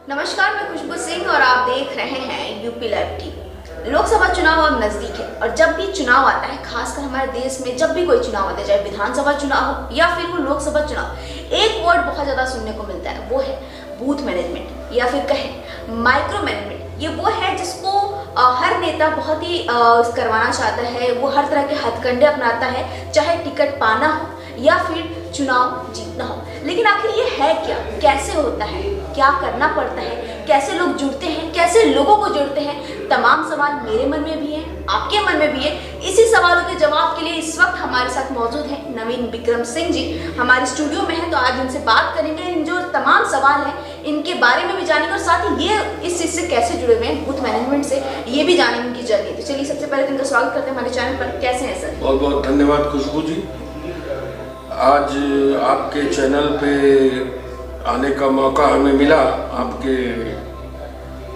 नमस्कार, मैं खुशबू सिंह और आप देख रहे हैं यूपी लाइव टीवी। लोकसभा चुनाव अब नजदीक है और जब भी चुनाव आता है, खासकर हमारे देश में जब भी कोई चुनाव आता है, चाहे विधानसभा चुनाव हो या फिर वो लोकसभा चुनाव, एक वर्ड बहुत ज्यादा सुनने को मिलता है, वो है बूथ मैनेजमेंट या फिर कहें माइक्रो मैनेजमेंट। ये वो है जिसको हर नेता बहुत ही करवाना चाहता है। वो हर तरह के हथकंडे अपनाता है, चाहे टिकट पाना हो या फिर चुनाव जीतना हो। लेकिन आखिर ये है क्या, कैसे होता है, क्या करना पड़ता है, कैसे लोग जुड़ते हैं, कैसे लोगों को जोड़ते हैं, तमाम सवाल मेरे मन में भी है, आपके मन में भी है। इसी सवालों के जवाब के लिए इस वक्त हमारे साथ मौजूद है नवीन विक्रम सिंह जी, हमारे स्टूडियो में है। तो आज इनसे बात करेंगे, इन जो तमाम सवाल हैं इनके बारे में भी जानेंगे और साथ ही ये इस चीज से कैसे जुड़े हुए हैं बूथ मैनेजमेंट से, ये भी जानेंगे इनकी जर्नी। तो चलिए सबसे पहले इनका स्वागत करते हैं हमारे चैनल पर। कैसे हैं सर? बहुत बहुत धन्यवाद खुशबू जी। आज आपके चैनल पे आने का मौका हमें मिला आपके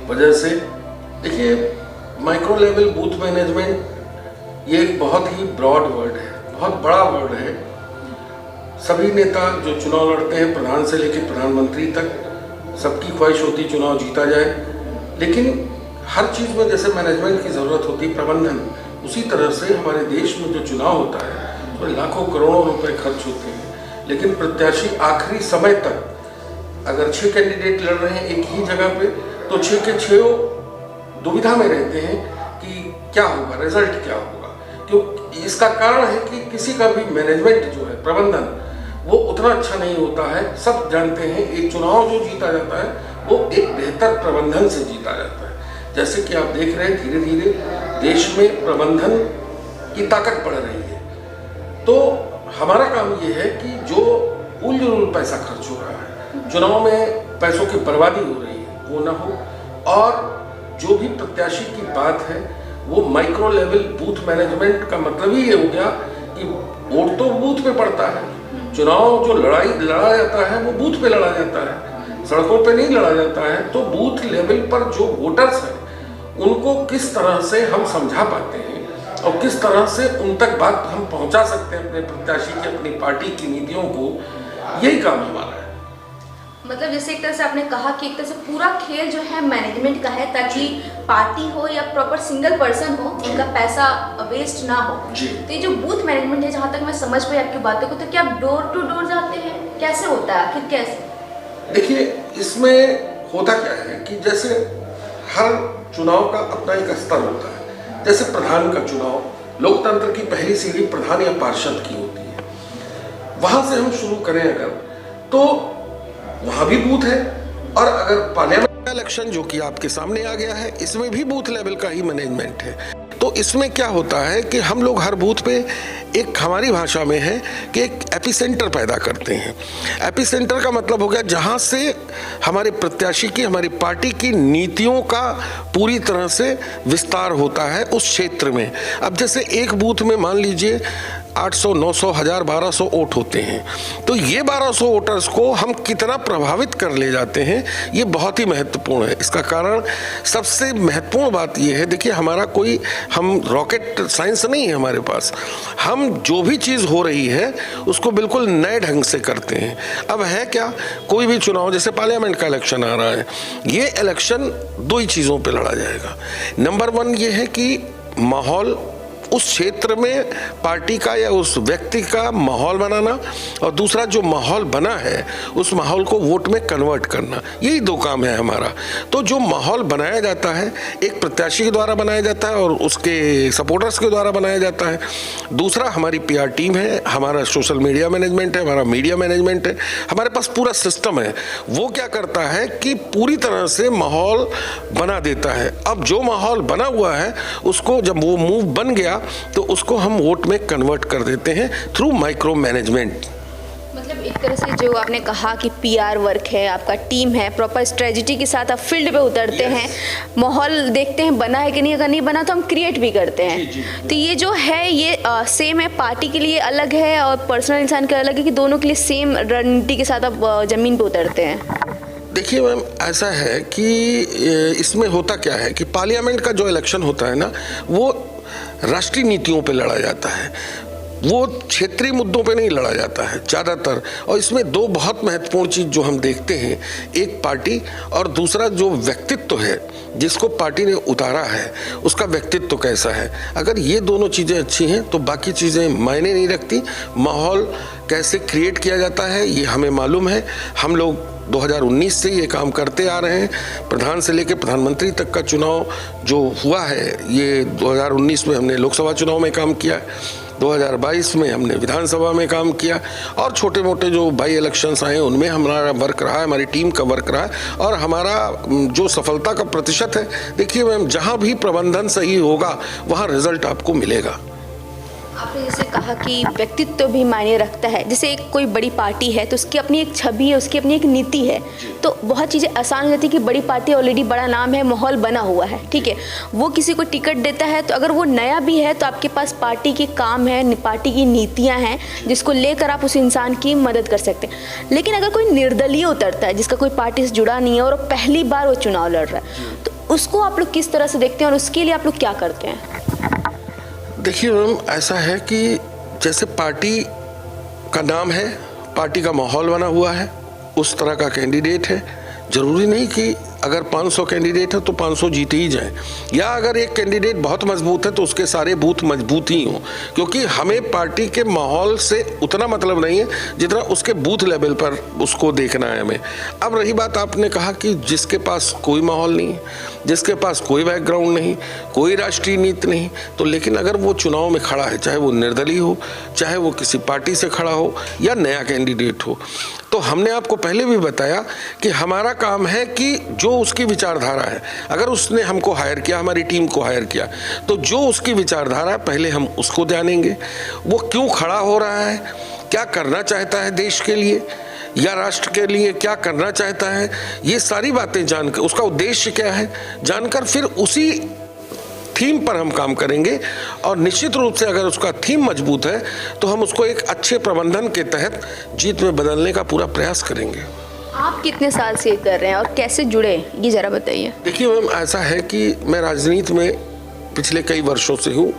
वजह से। देखिए, माइक्रो लेवल बूथ मैनेजमेंट ये एक बहुत ही ब्रॉड वर्ड है, बहुत बड़ा वर्ड है। सभी नेता जो चुनाव लड़ते हैं, प्रधान से लेकर प्रधानमंत्री तक, सबकी ख्वाहिश होती चुनाव जीता जाए। लेकिन हर चीज़ में जैसे मैनेजमेंट की ज़रूरत होती, प्रबंधन, उसी तरह से हमारे देश में जो चुनाव होता है तो लाखों करोड़ों रुपए खर्च होते हैं। लेकिन प्रत्याशी आखिरी समय तक, अगर 6 कैंडिडेट लड़ रहे हैं एक ही जगह पे, तो 6 के 6 दुविधा में रहते हैं कि क्या होगा, रिजल्ट क्या होगा। क्यों? इसका कारण है कि किसी का भी मैनेजमेंट जो है, प्रबंधन, वो उतना अच्छा नहीं होता है। सब जानते हैं एक चुनाव जो जीता जाता है वो एक बेहतर प्रबंधन से जीता जाता है। जैसे कि आप देख रहे हैं धीरे धीरे देश में प्रबंधन की ताकत बढ़ रही है। तो हमारा काम ये है कि जो उल पैसा खर्च हो रहा है, चुनाव में पैसों की बर्बादी हो रही है, वो ना हो। और जो भी प्रत्याशी की बात है वो माइक्रो लेवल बूथ मैनेजमेंट का मतलब ही ये हो गया कि वोट तो बूथ पे पड़ता है। चुनाव जो लड़ा जाता है वो बूथ पे लड़ा जाता है, सड़कों पे नहीं लड़ा जाता है। तो बूथ लेवल पर जो वोटर्स हैं उनको किस तरह से हम समझा पाते हैं और किस तरह से उन तक बात हम पहुंचा सकते हैं अपने प्रत्याशी की, अपनी पार्टी की नीतियों को, यही काम हमारा है। मतलब जैसे एक तरह से आपने कहा कि एक तरह से पूरा खेल जो है मैनेजमेंट का है, ताकि पार्टी हो या प्रॉपर सिंगल पर्सन हो, उनका पैसा वेस्ट ना हो। तो ये जो बूथ मैनेजमेंट है, जहाँ तक मैं समझ पाई आपकी बातों को, तो क्या आप डोर टू डोर जाते हैं, कैसे होता है आखिर, कैसे? देखिए, इसमें होता क्या है कि जैसे हर चुनाव का अपना एक स्तर होता है। जैसे प्रधान का चुनाव, लोकतंत्र की पहली सीढ़ी प्रधान या पार्षद की होती है। वहां से हम शुरू करें अगर, तो वहां भी बूथ है। और अगर पार्लियामेंट इलेक्शन जो कि आपके सामने आ गया है, इसमें भी बूथ लेवल का ही मैनेजमेंट है। तो इसमें क्या होता है कि हम लोग हर बूथ पे एक, हमारी भाषा में है कि एक एपिसेंटर पैदा करते हैं। एपिसेंटर का मतलब हो गया जहां से हमारे प्रत्याशी की, हमारी पार्टी की नीतियों का पूरी तरह से विस्तार होता है उस क्षेत्र में। अब जैसे एक बूथ में मान लीजिए 800, 900, 1000, 1200 वोट होते हैं, तो ये 1200 वोटर्स को हम कितना प्रभावित कर ले जाते हैं, ये बहुत ही महत्वपूर्ण है। इसका कारण, सबसे महत्वपूर्ण बात ये है, देखिए हमारा कोई, हम रॉकेट साइंस नहीं है हमारे पास। हम जो भी चीज़ हो रही है उसको बिल्कुल नए ढंग से करते हैं। अब है क्या, कोई भी चुनाव, जैसे पार्लियामेंट का इलेक्शन आ रहा है, ये इलेक्शन 2 ही चीज़ों पर लड़ा जाएगा। नंबर 1 ये है कि माहौल, उस क्षेत्र में पार्टी का या उस व्यक्ति का माहौल बनाना, और दूसरा जो माहौल बना है उस माहौल को वोट में कन्वर्ट करना। यही 2 काम है हमारा। तो जो माहौल बनाया जाता है, एक प्रत्याशी के द्वारा बनाया जाता है और उसके सपोर्टर्स के द्वारा बनाया जाता है। दूसरा हमारी PR टीम है, हमारा सोशल मीडिया मैनेजमेंट है, हमारा मीडिया मैनेजमेंट है, हमारे पास पूरा सिस्टम है। वो क्या करता है कि पूरी तरह से माहौल बना देता है। अब जो माहौल बना हुआ है उसको, जब वो मूव बन गया, तो उसको हम वोट में कन्वर्ट कर देते हैं थ्रू माइक्रो मैनेजमेंट। मतलब एक तरह से जो आपने कहा कि PR वर्क है, आपका टीम है, प्रॉपर स्ट्रेटजी के साथ आप फील्ड पे उतरते हैं, माहौल देखते हैं बना है कि नहीं, अगर नहीं बना तो हम क्रिएट भी करते हैं। तो ये जो है ये सेम है, पार्टी के लिए अलग है और पर्सनल इंसान के अलग है, कि दोनों के लिए सेम रणनीति के साथ आप जमीन पे उतरते हैं? देखिए मैम, ऐसा है कि इसमें होता क्या है कि पार्लियामेंट का जो इलेक्शन होता है ना, वो राष्ट्रीय नीतियों पे लड़ा जाता है। वो क्षेत्रीय मुद्दों पे नहीं लड़ा जाता है ज़्यादातर। और इसमें दो बहुत महत्वपूर्ण चीज़ जो हम देखते हैं, एक पार्टी और दूसरा जो व्यक्तित्व है जिसको पार्टी ने उतारा है उसका व्यक्तित्व कैसा है। अगर ये दोनों चीज़ें अच्छी हैं तो बाकी चीज़ें मायने नहीं रखती। माहौल कैसे क्रिएट किया जाता है ये हमें मालूम है। हम लोग 2019 से ये काम करते आ रहे हैं। प्रधान से लेकर प्रधानमंत्री तक का चुनाव जो हुआ है ये 2019 में हमने लोकसभा चुनाव में काम किया, 2022 में हमने विधानसभा में काम किया और छोटे मोटे जो बाई इलेक्शंस आए उनमें हमारा वर्क रहा है, हमारी टीम का वर्क रहा है। और हमारा जो सफलता का प्रतिशत है, देखिए मैम, जहाँ भी प्रबंधन सही होगा वहाँ रिजल्ट आपको मिलेगा। आपने जैसे कहा कि व्यक्तित्व भी मायने रखता है। जैसे एक कोई बड़ी पार्टी है तो उसकी अपनी एक छवि है, उसकी अपनी एक नीति है, तो बहुत चीज़ें आसान हो जाती है कि बड़ी पार्टी ऑलरेडी बड़ा नाम है, माहौल बना हुआ है, ठीक है, वो किसी को टिकट देता है तो अगर वो नया भी है तो आपके पास पार्टी के काम है, पार्टी की नीतियाँ हैं जिसको लेकर आप उस इंसान की मदद कर सकते हैं। लेकिन अगर कोई निर्दलीय उतरता है जिसका कोई पार्टी से जुड़ा नहीं है और पहली बार वो चुनाव लड़ रहा है, तो उसको आप लोग किस तरह से देखते हैं और उसके लिए आप लोग क्या करते हैं? देखिए मैम, ऐसा है कि जैसे पार्टी का नाम है, पार्टी का माहौल बना हुआ है, उस तरह का कैंडिडेट है। ज़रूरी नहीं कि अगर 500 कैंडिडेट है तो 500 जीत ही जाएं, या अगर एक कैंडिडेट बहुत मजबूत है तो उसके सारे बूथ मजबूत ही हों, क्योंकि हमें पार्टी के माहौल से उतना मतलब नहीं है जितना उसके बूथ लेवल पर उसको देखना है हमें। अब रही बात, आपने कहा कि जिसके पास कोई माहौल नहीं है, जिसके पास कोई बैकग्राउंड नहीं, कोई राष्ट्रीय नीति नहीं, तो लेकिन अगर वो चुनाव में खड़ा है, चाहे वो निर्दलीय हो, चाहे वो किसी पार्टी से खड़ा हो या नया कैंडिडेट हो, तो हमने आपको पहले भी बताया कि हमारा काम है कि जो उसकी विचारधारा है, अगर उसने हमको हायर किया, हमारी टीम को हायर किया, तो जो उसकी विचारधारा है पहले हम उसको जानेंगे। वो क्यों खड़ा हो रहा है, क्या करना चाहता है देश के लिए या राष्ट्र के लिए, क्या करना चाहता है, ये सारी बातें जानकर, उसका उद्देश्य क्या है जानकर, फिर उसी थीम पर हम काम करेंगे। और निश्चित रूप से अगर उसका थीम मजबूत है तो हम उसको एक अच्छे प्रबंधन के तहत जीत में बदलने का पूरा प्रयास करेंगे। आप कितने साल से कर रहे हैं और कैसे जुड़े, ये ज़रा बताइए। देखिए मैम, ऐसा है कि मैं राजनीति में पिछले कई वर्षों से हूँ।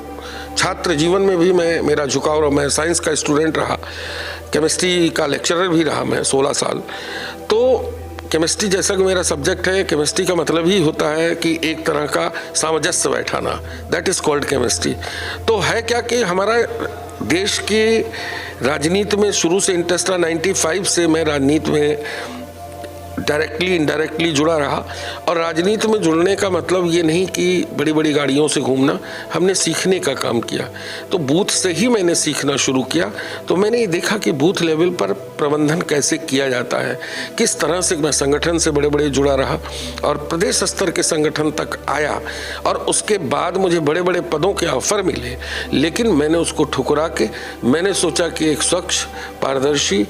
छात्र जीवन में भी मेरा झुकाव रहा, मैं साइंस का स्टूडेंट रहा, केमिस्ट्री का लेक्चरर भी रहा मैं 16 साल। तो केमिस्ट्री जैसा कि मेरा सब्जेक्ट है, केमिस्ट्री का मतलब ही होता है कि एक तरह का सामंजस्य बैठाना, दैट इज़ कॉल्ड केमिस्ट्री। तो है क्या कि हमारा देश की राजनीति में शुरू से इंटरेस्ट रहा। 95 से मैं राजनीति में डायरेक्टली इनडायरेक्टली जुड़ा रहा। और राजनीति में जुड़ने का मतलब ये नहीं कि बड़ी बड़ी गाड़ियों से घूमना, हमने सीखने का काम किया। तो बूथ से ही मैंने सीखना शुरू किया। तो मैंने ये देखा कि बूथ लेवल पर प्रबंधन कैसे किया जाता है, किस तरह से मैं संगठन से बड़े बड़े जुड़ा रहा और प्रदेश स्तर के संगठन तक आया। और उसके बाद मुझे बड़े बड़े पदों के ऑफर मिले, लेकिन मैंने उसको ठुकरा के मैंने सोचा कि एक स्वच्छ पारदर्शी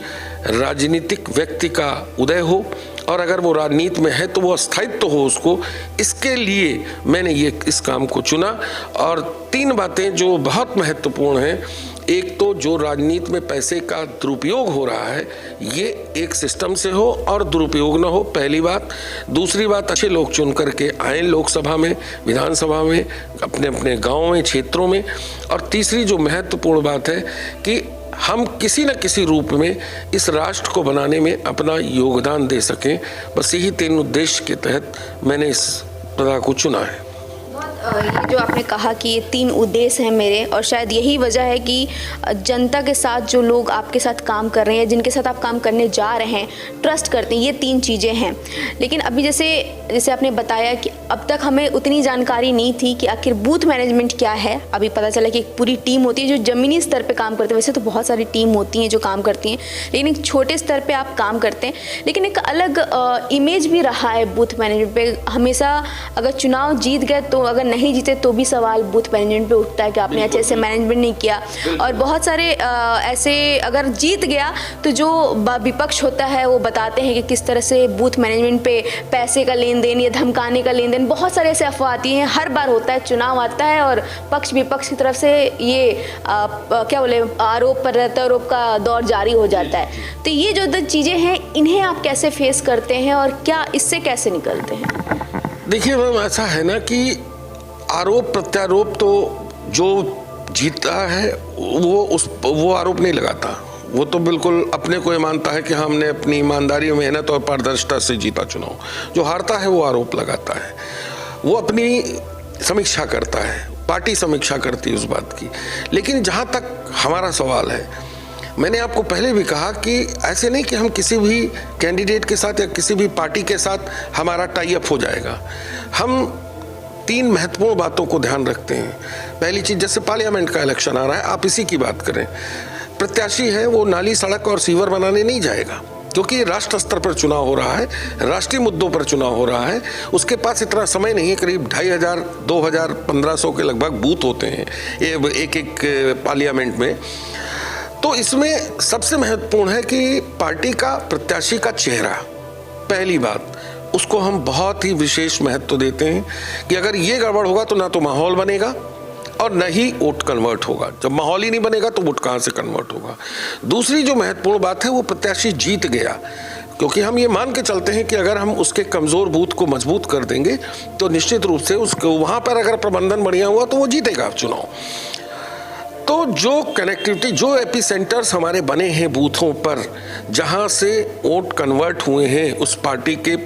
राजनीतिक व्यक्ति का उदय हो, और अगर वो राजनीति में है तो वो स्थायित्व हो उसको। इसके लिए मैंने इस काम को चुना। और 3 बातें जो बहुत महत्वपूर्ण हैं, एक तो जो राजनीति में पैसे का दुरुपयोग हो रहा है ये एक सिस्टम से हो और दुरुपयोग ना हो, पहली बात। दूसरी बात, अच्छे लोग चुन करके आए लोकसभा में, विधानसभा में, अपने अपने गाँव में, क्षेत्रों में। और तीसरी जो महत्वपूर्ण बात है कि हम किसी न किसी रूप में इस राष्ट्र को बनाने में अपना योगदान दे सकें। बस यही 3 उद्देश्य के तहत मैंने इस पद को चुना है। ये जो आपने कहा कि ये 3 उद्देश्य हैं मेरे, और शायद यही वजह है कि जनता के साथ जो लोग आपके साथ काम कर रहे हैं, जिनके साथ आप काम करने जा रहे हैं, ट्रस्ट करते हैं, ये 3 चीज़ें हैं। लेकिन अभी जैसे आपने बताया कि अब तक हमें उतनी जानकारी नहीं थी कि आखिर बूथ मैनेजमेंट क्या है। अभी पता चला कि एक पूरी टीम होती है जो ज़मीनी स्तर पे काम करते हैं। वैसे तो बहुत सारी टीम होती हैं जो काम करती हैं, लेकिन एक छोटे स्तर पे आप काम करते हैं। लेकिन एक अलग इमेज भी रहा है बूथ मैनेजमेंट पे हमेशा। अगर चुनाव जीत गए तो, अगर नहीं जीते तो भी सवाल बूथ मैनेजमेंट पे उठता है कि आपने अच्छे से मैनेजमेंट नहीं किया। और बहुत सारे ऐसे, अगर जीत गया तो जो विपक्ष होता है वो बताते हैं कि किस तरह से बूथ मैनेजमेंट पे पैसे का लेन देन या धमकाने का लेन देन, बहुत सारे ऐसे अफवाह आती हैं। हर बार होता है, चुनाव आता है और पक्ष विपक्ष की तरफ से ये क्या बोले, आरोप प्रत्यारोप का दौर जारी हो जाता है। तो ये जो चीज़ें हैं, इन्हें आप कैसे फेस करते हैं और क्या इससे कैसे निकलते हैं? देखिए मैम, ऐसा है ना कि आरोप प्रत्यारोप तो जो जीता है वो आरोप नहीं लगाता। वो तो बिल्कुल अपने को ये मानता है कि हमने अपनी ईमानदारी, मेहनत और पारदर्शिता से जीता चुनाव। जो हारता है वो आरोप लगाता है, वो अपनी समीक्षा करता है, पार्टी समीक्षा करती है उस बात की। लेकिन जहाँ तक हमारा सवाल है, मैंने आपको पहले भी कहा कि ऐसे नहीं कि हम किसी भी कैंडिडेट के साथ या किसी भी पार्टी के साथ हमारा टाई अप हो जाएगा। हम 3 महत्वपूर्ण बातों को ध्यान रखते हैं। पहली चीज़, जैसे पार्लियामेंट का इलेक्शन आ रहा है, आप इसी की बात करें। प्रत्याशी है वो नाली, सड़क और सीवर बनाने नहीं जाएगा, क्योंकि राष्ट्र स्तर पर चुनाव हो रहा है, राष्ट्रीय मुद्दों पर चुनाव हो रहा है। उसके पास इतना समय नहीं है। करीब 2500, 2000, 1500 के लगभग बूथ होते हैं एक पार्लियामेंट में। तो इसमें सबसे महत्वपूर्ण है कि पार्टी का, प्रत्याशी का चेहरा, पहली बात, उसको हम बहुत ही विशेष महत्व देते हैं कि अगर ये गड़बड़ होगा तो ना तो माहौल बनेगा और न ही वोट कन्वर्ट होगा। जब माहौल ही नहीं बनेगा तो वोट कहाँ से कन्वर्ट होगा। दूसरी जो महत्वपूर्ण बात है, वो प्रत्याशी जीत गया, क्योंकि हम ये मान के चलते हैं कि अगर हम उसके कमज़ोर बूथ को मजबूत कर देंगे तो निश्चित रूप से उसको वहाँ पर अगर प्रबंधन बढ़िया हुआ तो वो जीतेगा चुनाव। तो जो कनेक्टिविटी, जो एपी सेंटर्स हमारे बने हैं बूथों पर, जहाँ से वोट कन्वर्ट हुए हैं उस पार्टी के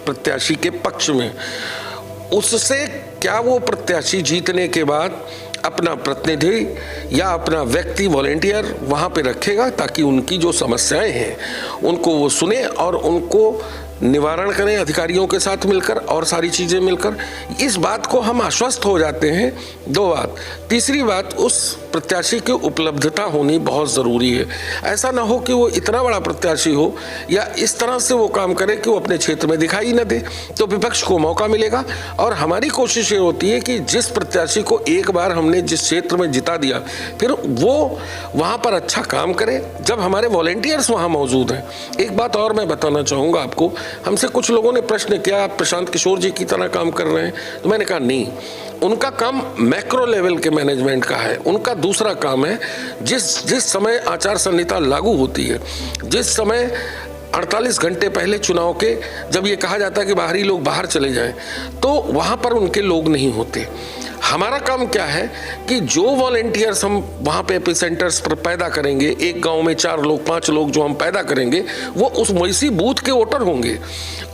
प्रत्याशी के पक्ष में, उससे क्या वो प्रत्याशी जीतने के बाद अपना प्रतिनिधि या अपना व्यक्ति वॉलेंटियर वहाँ पे रखेगा, ताकि उनकी जो समस्याएं हैं उनको वो सुने और उनको निवारण करें अधिकारियों के साथ मिलकर और सारी चीज़ें मिलकर। इस बात को हम आश्वस्त हो जाते हैं। 2 बात। तीसरी बात, उस प्रत्याशी की उपलब्धता होनी बहुत ज़रूरी है। ऐसा ना हो कि वो इतना बड़ा प्रत्याशी हो या इस तरह से वो काम करे कि वो अपने क्षेत्र में दिखाई न दे, तो विपक्ष को मौका मिलेगा। और हमारी कोशिश ये होती है कि जिस प्रत्याशी को एक बार हमने जिस क्षेत्र में जिता दिया, फिर वो वहाँ पर अच्छा काम करे जब हमारे वॉलेंटियर्स वहाँ मौजूद हैं। एक बात और मैं बताना चाहूँगा आपको, हमसे कुछ लोगों ने प्रश्न किया, आप प्रशांत किशोर जी की तरह काम कर रहे हैं? तो मैंने कहा नहीं, उनका काम मैक्रो लेवल के मैनेजमेंट का है। उनका दूसरा काम है, जिस समय आचार संहिता लागू होती है, जिस समय 48 घंटे पहले चुनाव के जब ये कहा जाता है कि बाहरी लोग बाहर चले जाएं, तो वहाँ पर उनके लोग नहीं होते। हमारा काम क्या है कि जो वॉलेंटियर्स हम वहाँ पे एपी सेंटर्स पर पैदा करेंगे, एक गांव में 4 लोग 5 लोग जो हम पैदा करेंगे, वो उस वैसी बूथ के वोटर होंगे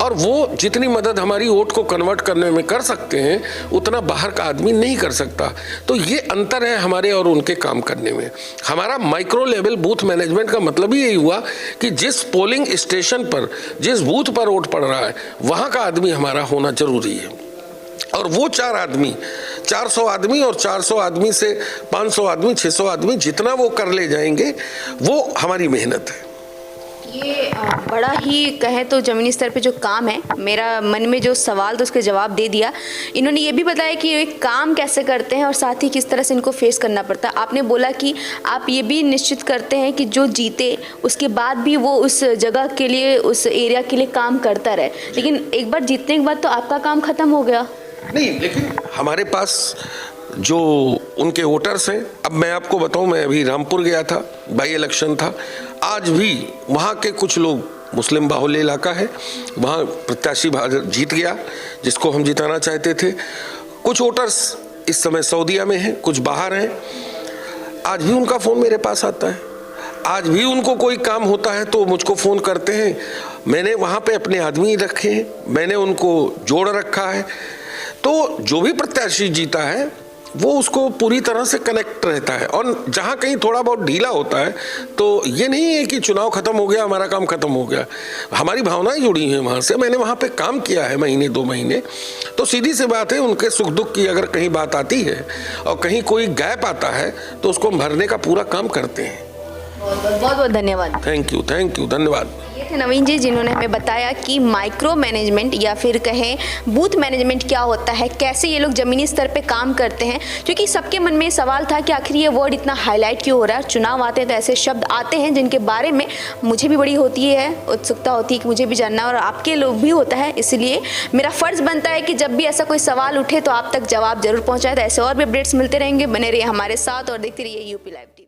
और वो जितनी मदद हमारी वोट को कन्वर्ट करने में कर सकते हैं उतना बाहर का आदमी नहीं कर सकता। तो ये अंतर है हमारे और उनके काम करने में। हमारा माइक्रो लेवल बूथ मैनेजमेंट का मतलब ही यही हुआ कि जिस पोलिंग स्टेशन पर, जिस बूथ पर वोट पड़ रहा है, वहाँ का आदमी हमारा होना जरूरी है। और वो 4 आदमी, 400 आदमी और 400 आदमी से 500 आदमी, 600 आदमी, जितना वो कर ले जाएंगे वो हमारी मेहनत है। ये बड़ा ही कहें तो ज़मीनी स्तर पे जो काम है, मेरा मन में जो सवाल तो उसके जवाब दे दिया। इन्होंने ये भी बताया कि ये काम कैसे करते हैं और साथ ही किस तरह से इनको फेस करना पड़ता है। आपने बोला कि आप ये भी निश्चित करते हैं कि जो जीते उसके बाद भी वो उस जगह के लिए, उस एरिया के लिए काम करता रहे, लेकिन एक बार जीतने के बाद तो आपका काम ख़त्म हो गया। नहीं, लेकिन हमारे पास जो उनके वोटर्स हैं, अब मैं आपको बताऊं, मैं अभी रामपुर गया था, बाई इलेक्शन था। आज भी वहाँ के कुछ लोग, मुस्लिम बाहुल्य इलाका है, वहाँ प्रत्याशी जीत गया जिसको हम जिताना चाहते थे। कुछ वोटर्स इस समय सऊदीया में हैं, कुछ बाहर हैं। आज भी उनका फ़ोन मेरे पास आता है, आज भी उनको कोई काम होता है तो मुझको फ़ोन करते हैं। मैंने वहाँ पे अपने आदमी रखे हैं, मैंने उनको जोड़ रखा है। तो जो भी प्रत्याशी जीता है वो उसको पूरी तरह से कनेक्ट रहता है। और जहाँ कहीं थोड़ा बहुत ढीला होता है तो ये नहीं है कि चुनाव खत्म हो गया, हमारा काम खत्म हो गया। हमारी भावनाएं जुड़ी हैं वहाँ से, मैंने वहाँ पे काम किया है महीने 2 महीने। तो सीधी सी बात है, उनके सुख दुख की अगर कहीं बात आती है और कहीं कोई गैप आता है तो उसको भरने का पूरा काम करते हैं। बहुत बहुत धन्यवाद। थैंक यू, धन्यवाद। ये थे नवीन जी, जिन्होंने हमें बताया कि माइक्रो मैनेजमेंट या फिर कहें बूथ मैनेजमेंट क्या होता है, कैसे ये लोग ज़मीनी स्तर पे काम करते हैं। क्योंकि सबके मन में सवाल था कि आखिर ये वर्ड इतना हाईलाइट क्यों हो रहा है। चुनाव आते हैं तो ऐसे शब्द आते हैं जिनके बारे में मुझे भी बड़ी होती है, उत्सुकता होती है कि मुझे भी जानना, और आपके लोग भी होता है। इसलिए मेरा फ़र्ज़ बनता है कि जब भी ऐसा कोई सवाल उठे तो आप तक जवाब जरूर पहुँचाए। तो ऐसे और भी अपडेट्स मिलते रहेंगे, बने रहिए हमारे साथ और देखते रहिए यूपी लाइव।